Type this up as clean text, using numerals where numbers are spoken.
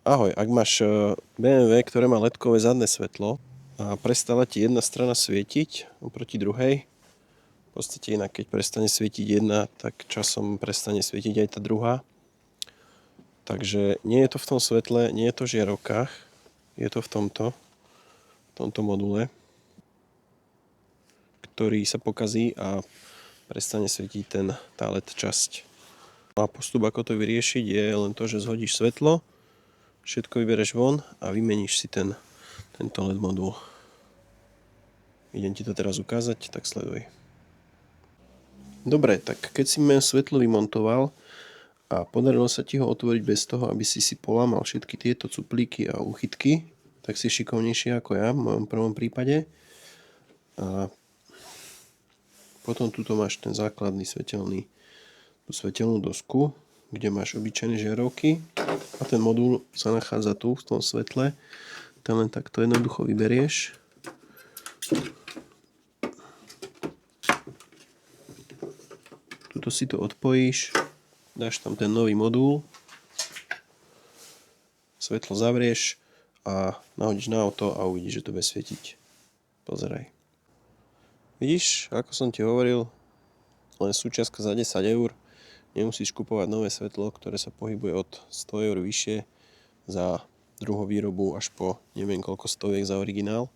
Ahoj, ak máš BMW, ktoré má LED-kové zadné svetlo a prestala ti jedna strana svietiť oproti druhej, v podstate inak keď prestane svietiť jedna, tak časom prestane svietiť aj tá druhá. Takže nie je to v tom svetle, nie je to v žiarovkách, je to v tomto module, ktorý sa pokazí a prestane svietiť tá LED časť. A postup, ako to vyriešiť, je len to, že zhodíš svetlo, všetko vybereš von a vymeníš si tento LED modul. Idem ti to teraz ukázať, tak sleduj. Dobre, tak keď si svetlo vymontoval a podarilo sa ti ho otvoriť bez toho, aby si polámal všetky tieto cuplíky a úchytky, tak si šikovnejší ako ja v mojom prvom prípade. A potom tuto máš ten základný tú svetelnú dosku, kde máš obyčajné žiarovky a ten modul sa nachádza tu v tom svetle. Ten len takto jednoducho vyberieš. Tuto si to odpojíš, dáš tam ten nový modul, svetlo zavrieš a nahodíš na auto a uvidíš, že to bude svietiť. Pozeraj. Vidíš, ako som ti hovoril, len súčiastka za 10 eur. Nemusíš kupovať nové svetlo, ktoré sa pohybuje od 100 eur vyššie za druhú výrobu až po neviem koľko stoviek za originál.